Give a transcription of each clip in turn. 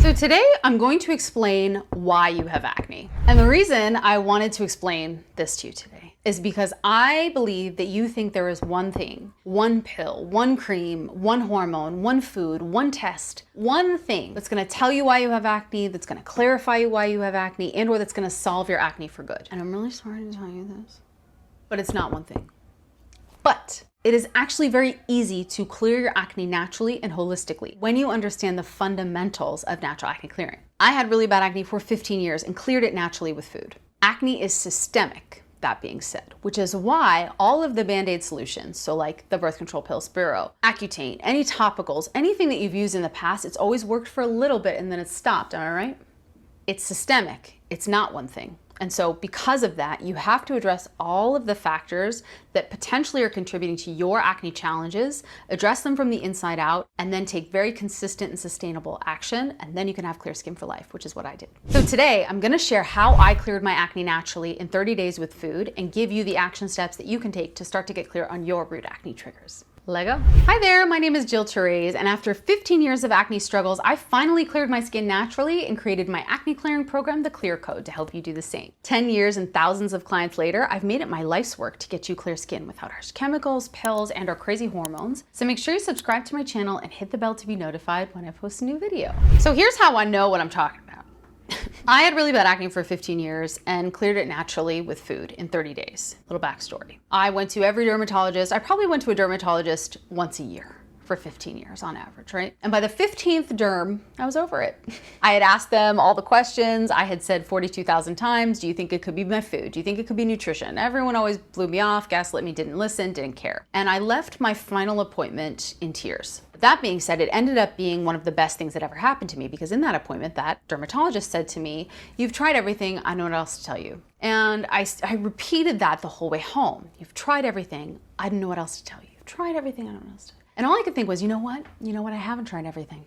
So today I'm going to explain why you have acne. And the reason I wanted to explain this to you today is because I believe that you think there is one thing, one pill, one cream, one hormone, one food, one test, one thing that's gonna tell you why you have acne, that's gonna clarify why you have acne, and or that's gonna solve your acne for good. And I'm really sorry to tell you this, but it's not one thing. But it is actually very easy to clear your acne naturally and holistically when you understand the fundamentals of natural acne clearing. I had really bad acne for 15 years and cleared it naturally with food. Acne is systemic, that being said, which is why all of the Band-Aid solutions, so like the birth control pill, Spiro, Accutane, any topicals, anything that you've used in the past, it's always worked for a little bit and then it's stopped, am I right? It's systemic, it's not one thing. And so because of that, you have to address all of the factors that potentially are contributing to your acne challenges, address them from the inside out, and then take very consistent and sustainable action, and then you can have clear skin for life, which is what I did. So today, I'm gonna share how I cleared my acne naturally in 30 days with food and give you the action steps that you can take to start to get clear on your root acne triggers. Lego. Hi there, my name is Therese, and after 15 years of acne struggles, I finally cleared my skin naturally and created my acne clearing program, the Clear Code, to help you do the same. 10 years and thousands of clients later, I've made it my life's work to get you clear skin without harsh chemicals, pills, and or crazy hormones. So make sure you subscribe to my channel and hit the bell to be notified when I post a new video. So here's how I know what I'm talking about. I had really bad acne for 15 years and cleared it naturally with food in 30 days. Little backstory. I went to every dermatologist. I probably went to a dermatologist once a year for 15 years on average, right? And by the 15th derm, I was over it. I had asked them all the questions. I had said 42,000 times, do you think it could be my food? Do you think it could be nutrition? Everyone always blew me off, gaslit me, didn't listen, didn't care. And I left my final appointment in tears. That being said, it ended up being one of the best things that ever happened to me, because in that appointment, that dermatologist said to me, you've tried everything, I know what else to tell you. And I repeated that the whole way home. You've tried everything, I don't know what else to tell you. You've tried everything, I don't know what else to tell you. And all I could think was, you know what? I haven't tried everything.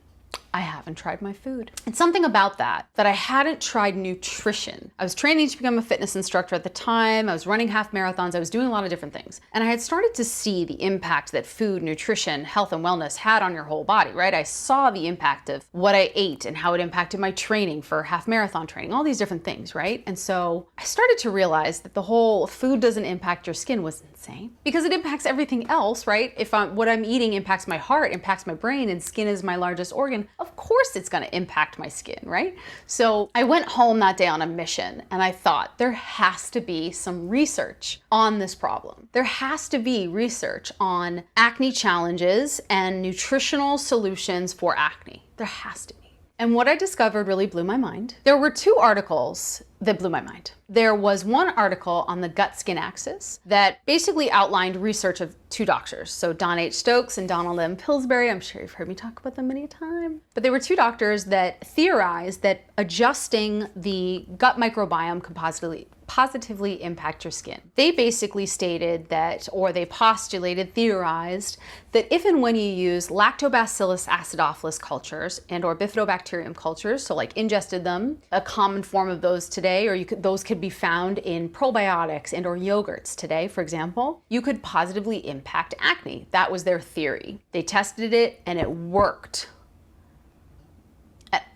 I haven't tried my food. And something about that I hadn't tried nutrition. I was training to become a fitness instructor at the time. I was running half marathons. I was doing a lot of different things. And I had started to see the impact that food, nutrition, health, and wellness had on your whole body, right? I saw the impact of what I ate and how it impacted my training for half marathon training, all these different things, right? And so I started to realize that the whole food doesn't impact your skin was insane, because it impacts everything else, right? If what I'm eating impacts my heart, impacts my brain, and skin is my largest organ, of course it's gonna impact my skin, right? So I went home that day on a mission and I thought there has to be some research on this problem. There has to be research on acne challenges and nutritional solutions for acne. There has to be. And what I discovered really blew my mind. There were two articles that blew my mind. There was one article on the gut-skin axis that basically outlined research of two doctors. So Don H. Stokes and Donald M. Pillsbury. I'm sure you've heard me talk about them many a time. But they were two doctors that theorized that adjusting the gut microbiome could positively impact your skin. They basically stated that, or they postulated, theorized, that if and when you use Lactobacillus acidophilus cultures and or Bifidobacterium cultures, so like ingested them, a common form of those today, or those could be found in probiotics and or yogurts today, for example, you could positively impact acne. That was their theory. They tested it and it worked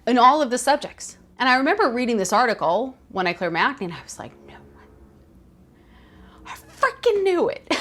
in all of the subjects. And I remember reading this article when I cleared my acne and I was like, no, I freaking knew it.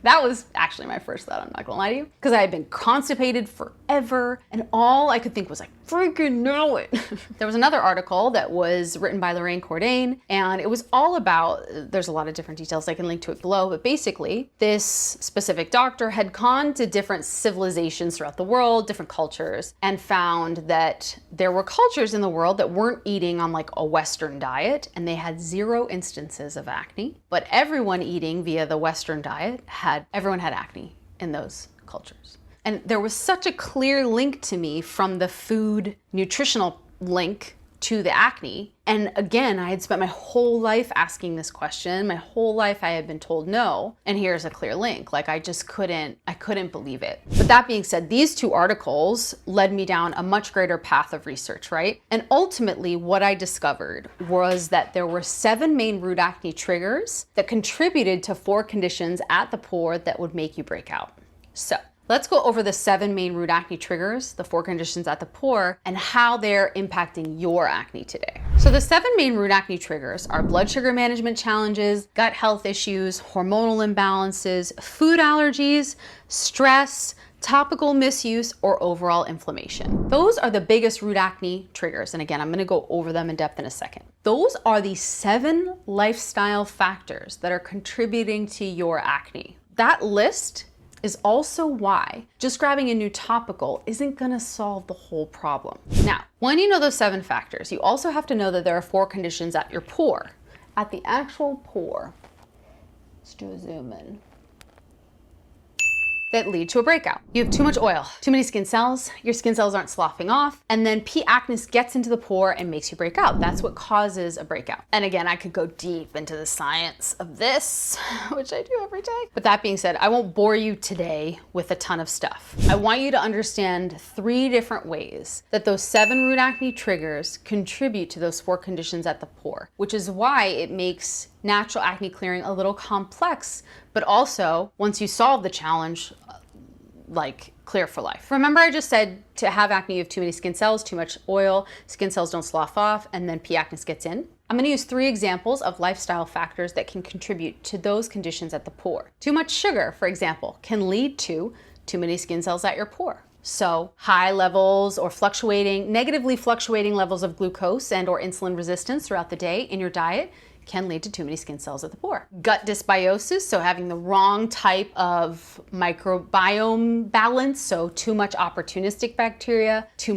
That was actually my first thought, I'm not gonna lie to you, because I had been constipated forever and all I could think was like, freaking know it. There was another article that was written by Lorraine Cordain, and it was all about, there's a lot of different details, I can link to it below, but basically this specific doctor had gone to different civilizations throughout the world, different cultures, and found that there were cultures in the world that weren't eating on like a Western diet, and they had 0 instances of acne, but everyone eating via the Western diet everyone had acne in those cultures. And there was such a clear link to me from the food nutritional link to the acne. And again, I had spent my whole life asking this question. My whole life I had been told no. And here's a clear link. Like I couldn't believe it. But that being said, these two articles led me down a much greater path of research, right? And ultimately what I discovered was that there were 7 main root acne triggers that contributed to 4 conditions at the pore that would make you break out. So let's go over the 7 main root acne triggers, the 4 conditions at the pore, and how they're impacting your acne today. So the 7 main root acne triggers are blood sugar management challenges, gut health issues, hormonal imbalances, food allergies, stress, topical misuse, or overall inflammation. Those are the biggest root acne triggers. And again, I'm gonna go over them in depth in a second. Those are the 7 lifestyle factors that are contributing to your acne. That list is also why just grabbing a new topical isn't gonna solve the whole problem. Now, when you know those 7 factors, you also have to know that there are 4 conditions at your pore. At the actual pore, let's do a zoom in, that lead to a breakout. You have too much oil, too many skin cells, your skin cells aren't sloughing off, and then P. acnes gets into the pore and makes you break out. That's what causes a breakout. And again, I could go deep into the science of this, which I do every day. But that being said, I won't bore you today with a ton of stuff. I want you to understand 3 different ways that those 7 root acne triggers contribute to those 4 conditions at the pore, which is why it makes natural acne clearing a little complex, but also once you solve the challenge, like clear for life. Remember I just said to have acne, you have too many skin cells, too much oil, skin cells don't slough off, and then P. acnes gets in. I'm gonna use 3 examples of lifestyle factors that can contribute to those conditions at the pore. Too much sugar, for example, can lead to too many skin cells at your pore. So high levels or negatively fluctuating levels of glucose and or insulin resistance throughout the day in your diet can lead to too many skin cells at the pore. Gut dysbiosis, so having the wrong type of microbiome balance, so too much opportunistic bacteria, too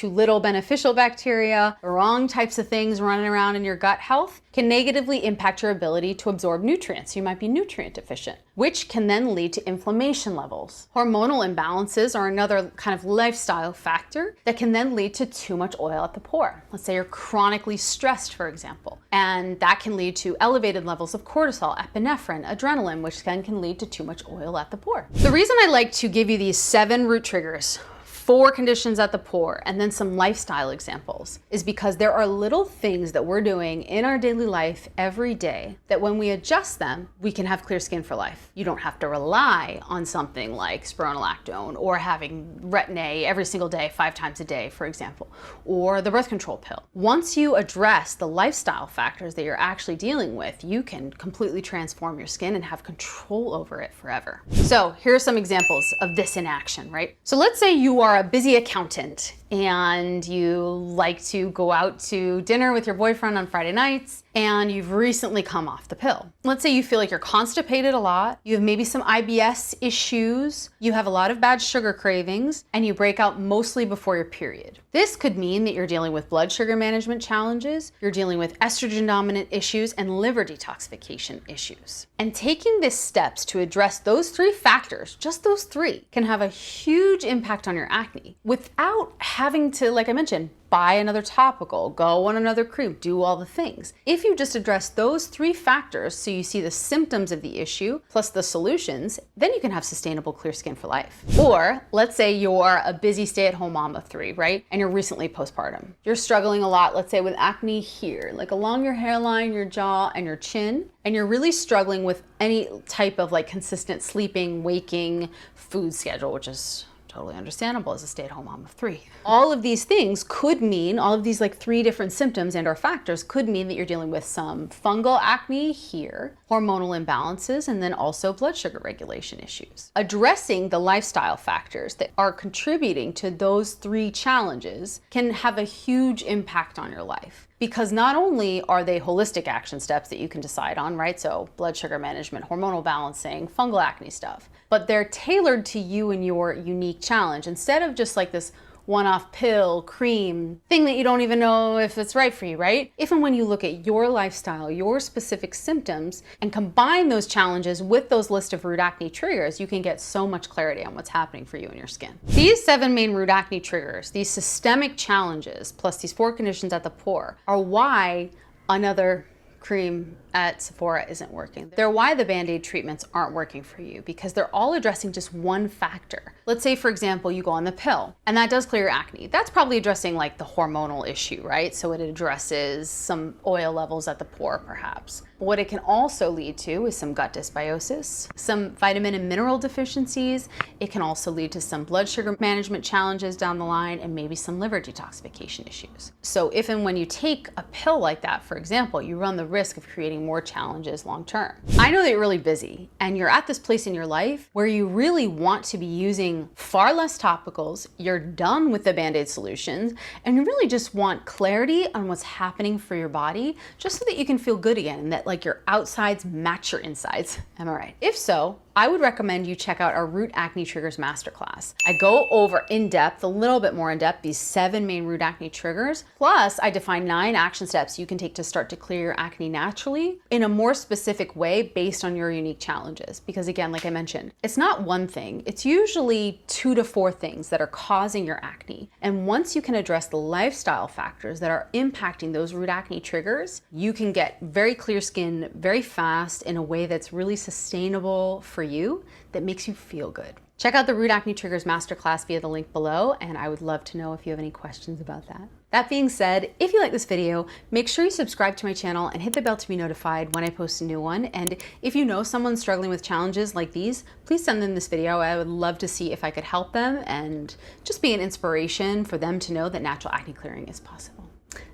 little beneficial bacteria, the wrong types of things running around in your gut health can negatively impact your ability to absorb nutrients. You might be nutrient deficient, which can then lead to inflammation levels. Hormonal imbalances are another kind of lifestyle factor that can then lead to too much oil at the pore. Let's say you're chronically stressed, for example, and that can lead to elevated levels of cortisol, epinephrine, adrenaline, which then can lead to too much oil at the pore. The reason I like to give you these 7 root triggers, 4 conditions at the pore, and then some lifestyle examples is because there are little things that we're doing in our daily life every day that when we adjust them, we can have clear skin for life. You don't have to rely on something like spironolactone or having Retin-A every single day, 5 times a day, for example, or the birth control pill. Once you address the lifestyle factors that you're actually dealing with, you can completely transform your skin and have control over it forever. So here are some examples of this in action, right? So let's say you are a busy accountant and you like to go out to dinner with your boyfriend on Friday nights and you've recently come off the pill. Let's say you feel like you're constipated a lot, you have maybe some IBS issues, you have a lot of bad sugar cravings, and you break out mostly before your period. This could mean that you're dealing with blood sugar management challenges, you're dealing with estrogen dominant issues, and liver detoxification issues. And taking these steps to address those 3 factors, just those 3, can have a huge impact on your acne without having to, like I mentioned, buy another topical, go on another cream, do all the things. If you just address those 3 factors so you see the symptoms of the issue plus the solutions, then you can have sustainable clear skin for life. Or let's say you're a busy stay-at-home mom of 3, right? And you're recently postpartum. You're struggling a lot, let's say with acne here, like along your hairline, your jaw, and your chin, and you're really struggling with any type of like consistent sleeping, waking, food schedule, which is totally understandable as a stay-at-home mom of 3. All of these things could mean, all of these like 3 different symptoms and or factors could mean that you're dealing with some fungal acne here, hormonal imbalances, and then also blood sugar regulation issues. Addressing the lifestyle factors that are contributing to those 3 challenges can have a huge impact on your life. Because not only are they holistic action steps that you can decide on, right? So blood sugar management, hormonal balancing, fungal acne stuff, but they're tailored to you and your unique challenge. Instead of just like this one-off pill, cream, thing that you don't even know if it's right for you, right? If and when you look at your lifestyle, your specific symptoms, and combine those challenges with those list of root acne triggers, you can get so much clarity on what's happening for you and your skin. These 7 main root acne triggers, these systemic challenges, plus these 4 conditions at the pore, are why another cream at Sephora isn't working. They're why the Band-Aid treatments aren't working for you, because they're all addressing just one factor. Let's say, for example, you go on the pill and that does clear your acne. That's probably addressing like the hormonal issue, right? So it addresses some oil levels at the pore perhaps. But what it can also lead to is some gut dysbiosis, some vitamin and mineral deficiencies. It can also lead to some blood sugar management challenges down the line and maybe some liver detoxification issues. So if and when you take a pill like that, for example, you run the risk of creating more challenges long term. I know that you're really busy and you're at this place in your life where you really want to be using far less topicals, you're done with the Band-Aid solutions, and you really just want clarity on what's happening for your body just so that you can feel good again and that like your outsides match your insides. Am I right? If so, I would recommend you check out our Root Acne Triggers Masterclass. I go over in depth, a little bit more in depth, these 7 main root acne triggers. Plus, I define 9 action steps you can take to start to clear your acne naturally in a more specific way based on your unique challenges. Because again, like I mentioned, it's not one thing. It's usually 2 to 4 things that are causing your acne. And once you can address the lifestyle factors that are impacting those root acne triggers, you can get very clear skin very fast in a way that's really sustainable for you, that makes you feel good. Check out the Root Acne Triggers Masterclass via the link below, and I would love to know if you have any questions about that. That being said, if you like this video, make sure you subscribe to my channel and hit the bell to be notified when I post a new one. And if you know someone struggling with challenges like these, please send them this video. I would love to see if I could help them and just be an inspiration for them to know that natural acne clearing is possible.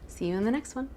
See you in the next one.